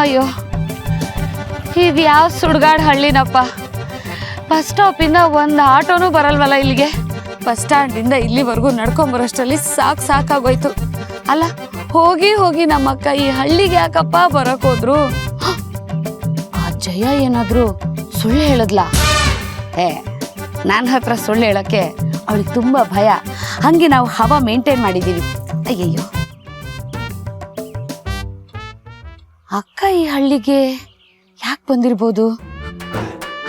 ಅಯ್ಯೋ, ಇದು ಯಾವ ಸುಡ್ಗಾಡ್ ಹಳ್ಳಿನಪ್ಪ. ಬಸ್ ಸ್ಟಾಪಿಂದ ಒಂದು ಆಟೋನೂ ಬರಲ್ವಲ್ಲ ಇಲ್ಲಿಗೆ. ಬಸ್ ಸ್ಟ್ಯಾಂಡಿಂದ ಇಲ್ಲಿವರೆಗೂ ನಡ್ಕೊಂಬರೋಷ್ಟರಲ್ಲಿ ಸಾಕಾಗೋಯ್ತು. ಅಲ್ಲ, ಹೋಗಿ ಹೋಗಿ ನಮ್ಮಕ್ಕ ಈ ಹಳ್ಳಿಗೆ ಯಾಕಪ್ಪ ಬರೋಕೋದ್ರು? ಆ ಜಯ ಏನಾದ್ರು ಸುಳ್ಳು ಹೇಳದ್ಲಾ? ನನ್ನ ಹತ್ರ ಸುಳ್ಳು ಹೇಳಕ್ಕೆ ಅವಳಿಗೆ ತುಂಬಾ ಭಯ. ಹಂಗೆ ನಾವು ಹವಾ ಮೇಂಟೈನ್ ಮಾಡಿದ್ದೀವಿ. ಅಯ್ಯಯ್ಯೋ, ಅಕ್ಕ ಈ ಹಳ್ಳಿಗೆ ಯಾಕೆ ಬಂದಿರ್ಬೋದು?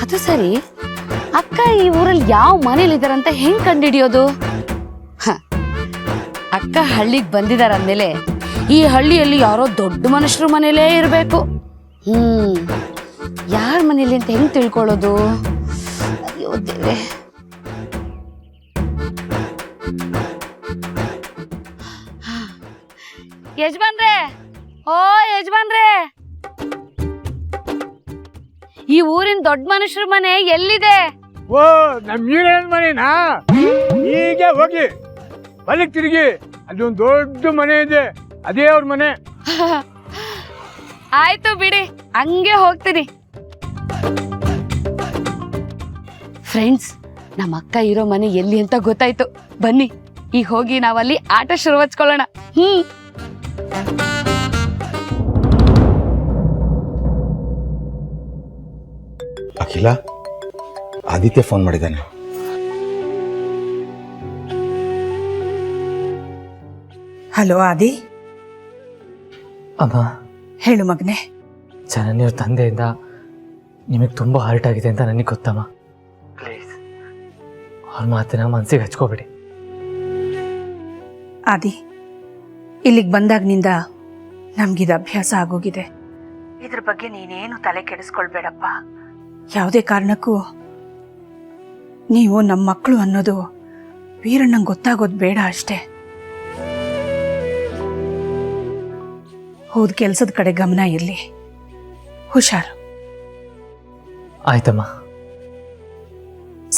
ಅದು ಸರಿ, ಅಕ್ಕ ಈ ಊರಲ್ಲಿ ಯಾವ ಮನೇಲಿದ್ದಾರಂತ ಹೆಂಗ್ ಕಂಡುಹಿಡಿಯೋದು? ಅಕ್ಕ ಹಳ್ಳಿಗೆ ಬಂದಿದಾರಂದ್ಮೇಲೆ ಈ ಹಳ್ಳಿಯಲ್ಲಿ ಯಾರೋ ದೊಡ್ಡ ಮನುಷ್ಯರು ಮನೇಲೇ ಇರಬೇಕು. ಯಾರ ಮನೇಲಿ ಅಂತ ಹೆಂಗ್ ತಿಳ್ಕೊಳ್ಳೋದು? ಅಯ್ಯೋ ದೇವ್ರೆ. ಯಜಮಾನ್ರೆ, ಓ ಯಜಮಾನ್ರೆ, ಈ ಊರಿನ ದೊಡ್ಡ ಮನುಷ್ಯರ ಮನೆ ಎಲ್ಲಿದೆ? ಓ, ನಮ್ಮ ಈರೇನ್ ಮನೆನಾ? ಈಗ ಹೋಗಿ ಬಲಿಕ್ ತಿರುಗಿ, ಅದೊಂದು ದೊಡ್ಡ ಮನೆ ಇದೆ, ಅದೇ ಅವ್ರ ಮನೆ. ಆಯ್ತು ಬಿಡಿ, ಹಂಗೆ ಹೋಗ್ತೀನಿ. ಫ್ರೆಂಡ್ಸ್, ನಮ್ಮ ಅಕ್ಕ ಇರೋ ಮನೆ ಎಲ್ಲಿ ಅಂತ ಗೊತ್ತಾಯ್ತು. ಬನ್ನಿ, ಈಗ ಹೋಗಿ ನಾವಲ್ಲಿ ಆಟ ಶುರು ಹಚ್ಕೊಳ್ಳೋಣ. ಅಖಿಲ, ಆದಿತ್ಯ ಫೋನ್ ಮಾಡಿದ್ದಾನೆ. ಹಲೋ ಆದಿ. ಅಮ್ಮ, ಹೇಳು ಮಗನೆ. ಜನನಿಯವ್ರ ತಂದೆಯಿಂದ ನಿಮಗೆ ತುಂಬ ಹರ್ಟ್ ಆಗಿದೆ ಅಂತ ನನಗೆ ಗೊತ್ತಮ್ಮ. ಪ್ಲೀಸ್ ಅವ್ರ ಮಾತಿನ ಮನಸ್ಸಿಗೆ ಹಚ್ಕೋಬೇಡಿ. ಆದಿ, ಇಲ್ಲಿಗೆ ಬಂದಾಗ್ನಿಂದ ನಮ್ಗಿದು ಅಭ್ಯಾಸ ಆಗೋಗಿದೆ. ಇದ್ರ ಬಗ್ಗೆ ನೀನೇನು ತಲೆ ಕೆಡಿಸ್ಕೊಳ್ಬೇಡಪ್ಪ. ಯಾವುದೇ ಕಾರಣಕ್ಕೂ ನೀವು ನಮ್ಮ ಮಕ್ಕಳು ಅನ್ನೋದು ವೀರಣ್ಣಂಗೆ ಗೊತ್ತಾಗೋದು ಬೇಡ ಅಷ್ಟೇ. ಹೋದ ಕೆಲಸದ ಕಡೆ ಗಮನ ಇರಲಿ. ಹುಷಾರು. ಆಯ್ತಮ್ಮ.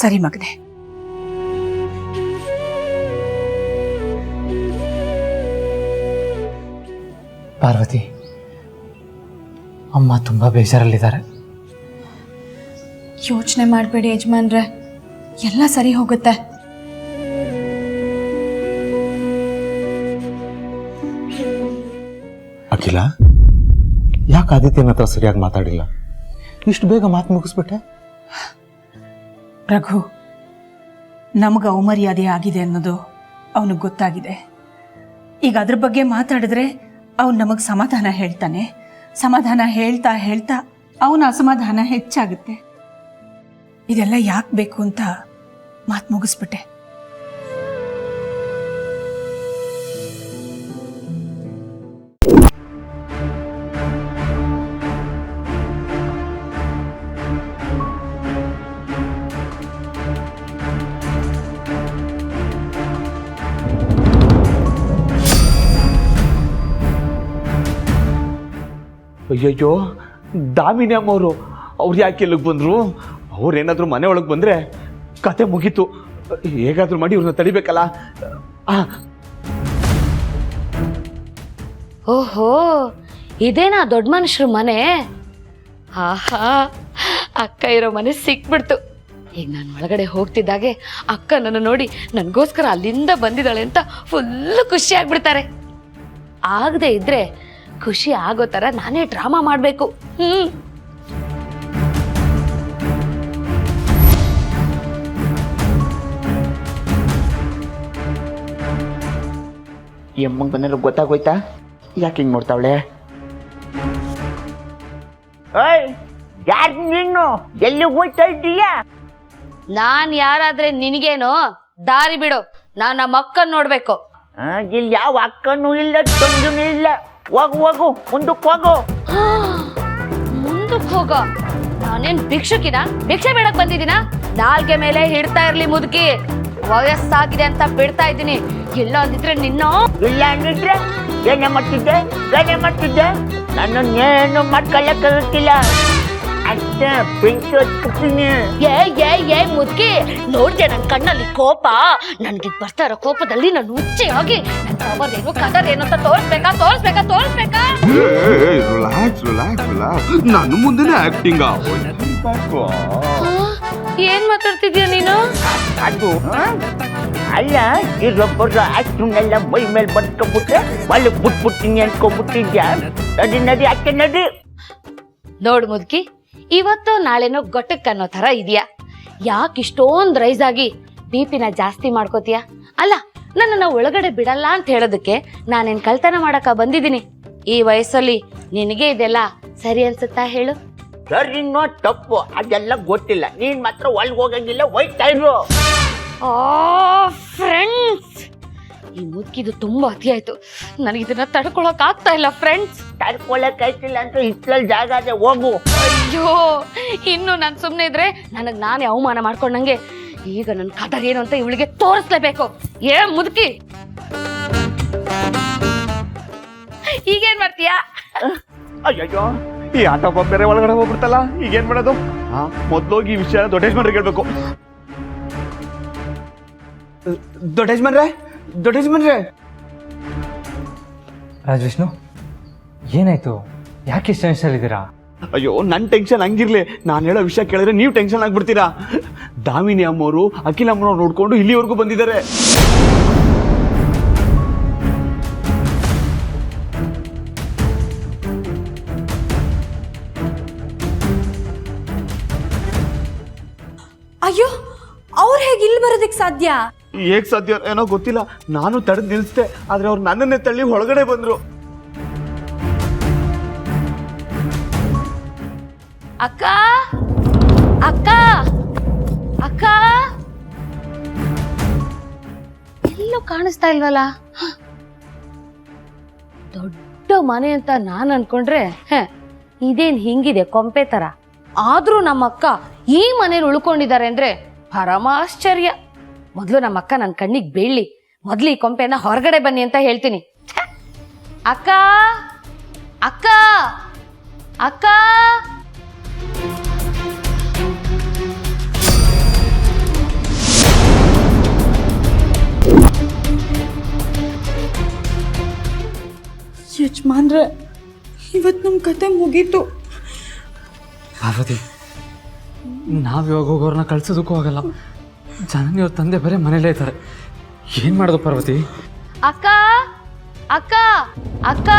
ಸರಿ ಮಗನೆ. ಪಾರ್ವತಿ, ಅಮ್ಮ ತುಂಬ ಬೇಜಾರಲ್ಲಿದ್ದಾರೆ. ಯೋಚನೆ ಮಾಡಬೇಡಿ ಯಜಮಾನ್ರೆ, ಎಲ್ಲ ಸರಿ ಹೋಗುತ್ತೆ. ಅಖಿಲ, ಯಾಕೆ ಆದಿತ್ಯನ ಹತ್ರ ಸರಿಯಾಗಿ ಮಾತಾಡಿಲ್ಲ? ಇಷ್ಟು ಬೇಗ ಮಾತು ಮುಗಿಸ್ಬಿಟ್ಟೆ? ರಘು, ನಮಗೆ ಅವಮರ್ಯಾದೆ ಆಗಿದೆ ಅನ್ನೋದು ಅವನಿಗೆ ಗೊತ್ತಾಗಿದೆ. ಈಗ ಅದ್ರ ಬಗ್ಗೆ ಮಾತಾಡಿದ್ರೆ ಅವನು ನಮಗೆ ಸಮಾಧಾನ ಹೇಳ್ತಾನೆ. ಸಮಾಧಾನ ಹೇಳ್ತಾ ಹೇಳ್ತಾ ಅವನ ಅಸಮಾಧಾನ ಹೆಚ್ಚಾಗುತ್ತೆ. ಇದೆಲ್ಲ ಯಾಕೆ ಬೇಕು ಅಂತ ಮಾತು ಮುಗಿಸ್ಬಿಟ್ಟೆ. ಅಯ್ಯಯ್ಯೋ, ದಾಮಿನಿ ಅಮ್ಮವರು ಅವ್ರು ಯಾಕೆ ಇಲ್ಲಿಗೆ ಬಂದರು? ಅವ್ರೇನಾದರೂ ಮನೆ ಒಳಗೆ ಬಂದರೆ ಕತೆ ಮುಗೀತು. ಹೇಗಾದರೂ ಮಾಡಿ ಇವ್ರನ್ನ ತಡಿಬೇಕಲ್ಲ. ಓಹೋ, ಇದೇನಾ ದೊಡ್ಡ ಮನುಷ್ಯರ ಮನೆ? ಆಹಾ, ಅಕ್ಕ ಇರೋ ಮನೆ ಸಿಕ್ಬಿಡ್ತು. ಈಗ ನಾನು ಒಳಗಡೆ ಹೋಗ್ತಿದ್ದಾಗೆ ಅಕ್ಕ ನನ್ನ ನೋಡಿ ನನಗೋಸ್ಕರ ಅಲ್ಲಿಂದ ಬಂದಿದ್ದಾಳೆ ಅಂತ ಫುಲ್ಲು ಖುಷಿ ಆಗ್ಬಿಡ್ತಾರೆ. ಆಗದೆ ಇದ್ರೆ ಖುಷಿ ಆಗೋ ಥರ ನಾನೇ ಡ್ರಾಮಾ ಮಾಡಬೇಕು. ಎಮ್ಮಂಗೆ ಬಂದ್ರೆ ಗೊತ್ತಾಗೋಯ್ತಾ? ಯಾಕೆ ಹಿಂಗೆ ನೋಡ್ತಾವಳೆ? ಯಾರು ನೀನು? ಎಲ್ಲಿ ಹೋಗ್ತಾ ಇದ್ದೀಯಾ? ನಾನ್ ಯಾರಾದ್ರೆ ನಿನಗೇನು? ದಾರಿ ಬಿಡು, ನಾನು ನಮ್ಮ ಅಕ್ಕನ್ ನೋಡ್ಬೇಕು. ಇಲ್ಲಿ ಯಾವ ಅಕ್ಕನೂ ಇಲ್ಲ, ತಂದೂ ಇಲ್ಲ. ಹೋಗು ಹೋಗು, ಮುಂದಕ್ಕೆ ಹೋಗು. ಮುಂದಕ್ಕೆ ಹೋಗ? ನಾನೇನ್ ಭಿಕ್ಷುಕಿನ? ಭಿಕ್ಷೆ ಬೇಡಕ್ ಬಂದಿದ್ದೀನ? ನಾಲ್ಗೆ ಮೇಲೆ ಹಿಡ್ತಾ ಇರ್ಲಿ ಮುದುಕಿ. ವಯಸ್ಸಾಗಿದೆ ಅಂತ ಬಿಡ್ತಾ ಇದ್ದೀನಿ. ಇಲ್ಲ ಅಂದಿದ್ರೆ ನಿನ್ನ ಇಲ್ಲ ಅಂದಿದ್ರೆ ಏನೇ ಮಾಡ್ತಿದ್ದೆ? ನನ್ನ ಏನು ಮಾಡ್ಕೊಳ್ಳಕ್ಕಾಗುತ್ತಿಲ್ಲ. ಅಷ್ಟೇ ಬೆಂಕಿ ಹಚ್ಬಿಡ್ತೀನಿ. ಏ ಮುದ್ಕಿ ನೋಡ್ದೆ ನನ್ ಕಣ್ಣಲ್ಲಿ ಕೋಪ. ನನ್ಗೆ ಬರ್ತಾ ಇರೋ ಕೋಪದಲ್ಲಿ ನಾನು ಹುಚ್ಚಿಯಾಗಿ ನನ್ ಅವರೇನು ಕದರೇನು ಅಂತ ತೋರಿಸ್ಬೇಕಾ? ರಿಲ್ಯಾಕ್ಸ್ ನಾನು ಮುಂದೆನೆ ಆಕ್ಟಿಂಗ್ ಏನ್ ಮಾತಾಡ್ತಿದ್ಯಾ ನೀನು? ಅದು ಅಲ್ಲ, ಈಗೊಬ್ಬರು ಅಷ್ಟನ್ನೆಲ್ಲ ಮೈ ಮೇಲೆ ಬರ್ಕೊಂಡ್ಬಿಟ್ರೆ ಒಳ್ಳೆ ಬಿಟ್ಬಿಡ್ತೀನಿ ಅನ್ಕೊಂಡ್ಬಿಟ್ಟಿದ್ಯಾ? ನಡಿ ಅಷ್ಟೇ ನಡಿ. ನೋಡ್ ಮುದ್ಕಿ, ಇವತ್ತು ನಾಳೆನೋ ಗೊಟ್ಟಕ್ಕೆ ಅನ್ನೋ ತರ ಇದೆಯಾ? ಯಾಕೆ ಇಷ್ಟೊಂದು ರೈಸ್ ಆಗಿ ಬಿಪಿನ ಜಾಸ್ತಿ ಮಾಡ್ಕೋತೀಯ? ಅಲ್ಲ, ನನ್ನನ್ನು ಒಳಗಡೆ ಬಿಡಲ್ಲ ಅಂತ ಹೇಳೋದಕ್ಕೆ ನಾನೇನ್ ಕಳ್ತನ ಮಾಡಕ ಬಂದಿದ್ದೀನಿ? ಈ ವಯಸ್ಸಲ್ಲಿ ನಿನಗೆ ಇದೆಲ್ಲ ಸರಿ ಅನ್ಸುತ್ತಾ ಹೇಳು? ಸರಿನೋ ತಪ್ಪು ಅದೆಲ್ಲ ಗೊತ್ತಿಲ್ಲ. ನೀನ್ ಮಾತ್ರ ಒಳಗೆ ಹೋಗಂಗಿಲ್ಲ, ಹೋಯ್ತಾ ಇರು. ಫ್ರೆಂಡ್ಸ್, ಈ ಮುದ್ಕಿದು ತುಂಬಾ ಅತಿ ಆಯ್ತು. ನನಗಿದನ್ನ ತಡ್ಕೊಳಕ್ ಆಗ್ತಾ ಇಲ್ಲ ಫ್ರೆಂಡ್ಸ್. ತಡ್ಕೊಳಕ್ ಆಯ್ತಿಲ್ಲ ಅಂತ ಇಷ್ಟಲ್ಲಿ ಜಾಗ ಅದೇ, ಹೋಗು. ಅಯ್ಯೋ, ಇನ್ನು ನಾನು ಸುಮ್ಮನೆ ಇದ್ರೆ ನನಗ್ ನಾನೇ ಅವಮಾನ ಮಾಡ್ಕೊಂಡಂಗೆ. ಈಗ ನನ್ನ ಕದರ್ ಏನು ಅಂತ ಇವಳಿಗೆ ತೋರಿಸ್ಲೇಬೇಕು. ಏ ಮುದುಕಿ, ಈಗೇನ್ ಮಾಡ್ತೀಯಾ? ಅಯ್ಯಯ್ಯೋ, ಈ ಆಟ ಬೇರೆ ಒಳಗಡೆ ಹೋಗ್ಬಿಡ್ತಲ್ಲ, ಈಗೇನ್ ಮಾಡೋದು? ಮೊದ್ಲೋಗಿ ಈ ವಿಷಯ ದೊಡ್ಡ ಯಜಮಾನ್ರಿಗೆ ಹೇಳ್ಬೇಕು. ದೊಡ್ಡ ಯಜಮಾನ್ರೆ ರಾಜವಿಷ್ಣು, ಏನಾಯ್ತು? ಯಾಕೆ ಇಷ್ಟು ಟೆನ್ಷನಲ್ಲಿದ್ದೀರಾ? ಅಯ್ಯೋ, ನನ್ನ ಟೆನ್ಷನ್ ಹಂಗಿರ್ಲಿ, ನಾನು ಹೇಳೋ ವಿಷಯ ಕೇಳಿದ್ರೆ ನೀವು ಟೆನ್ಷನ್ ಆಗ್ಬಿಡ್ತೀರಾ. ದಾಮಿನಿ ಅಮ್ಮವರು ಅಖಿಲ ಅಮ್ಮನವ್ರು ನೋಡ್ಕೊಂಡು ಇಲ್ಲಿವರೆಗೂ ಬಂದಿದ್ದಾರೆ. ಅಯ್ಯೋ, ಅವ್ರು ಹೇಗೆ ಇಲ್ಲಿ ಬರೋದಕ್ಕೆ ಸಾಧ್ಯ? ಹೇಗ್ ಸಾಧ್ಯ ಏನೋ ಗೊತ್ತಿಲ್ಲ. ನಾನು ತಡೆದು ನಿಲ್ಸ್ದೆ, ಆದ್ರೆ ಅವ್ರು ನನ್ನನ್ನೇ ತಳ್ಳಿ ಒಳಗಡೆ ಬಂದ್ರು. ಅಕ್ಕ ಅಕ್ಕ ಅಕ್ಕ, ಎಲ್ಲೂ ಕಾಣಿಸ್ತಾ ಇಲ್ವಲ್ಲ? ದೊಡ್ಡ ಮನೆ ಅಂತ ನಾನು ಅನ್ಕೊಂಡ್ರೆ ಇದೇನ್ ಹಿಂಗಿದೆ ಕೊಂಪೆ ತರ. ಆದ್ರೂ ನಮ್ಮ ಅಕ್ಕ ಈ ಮನೇಲಿ ಉಳ್ಕೊಂಡಿದ್ದಾರೆ ಅಂದ್ರೆ ಪರಮ ಆಶ್ಚರ್ಯ. ಮೊದ್ಲು ನಮ್ಮ ಅಕ್ಕ ನನ್ನ ಕಣ್ಣಿಗೆ ಬೀಳ್ಲಿ, ಮೊದ್ಲು ಈ ಕೊಂಪೆನ ಹೊರಗಡೆ ಬನ್ನಿ ಅಂತ ಹೇಳ್ತೀನಿ. ಅಕ್ಕ ಅಕ್ಕ ಅಕ್ಕ, ಯಜಮಾನ್ರೆ, ಇವತ್ತು ನಮ್ಮ ಕತೆ ಮುಗೀತು. ಪಾರ್ವತಿ, ನಾವು ಇವಾಗ ಹೋಗೋರನ್ನ ಕಳ್ಸೋದಕ್ಕೂ ಆಗಲ್ಲ. ಜನನಿಯವ್ರ ತಂದೆ ಬರೀ ಮನೇಲೇ ಇದ್ದಾರೆ. ಏನು ಮಾಡೋದು ಪಾರ್ವತಿ? ಅಕ್ಕ ಅಕ್ಕ ಅಕ್ಕ,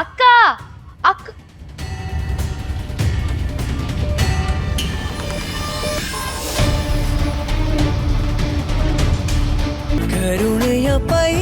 ಅಕ್ಕ ಅಕ್ಕ, ಕರುಣೆಯ ಪೈ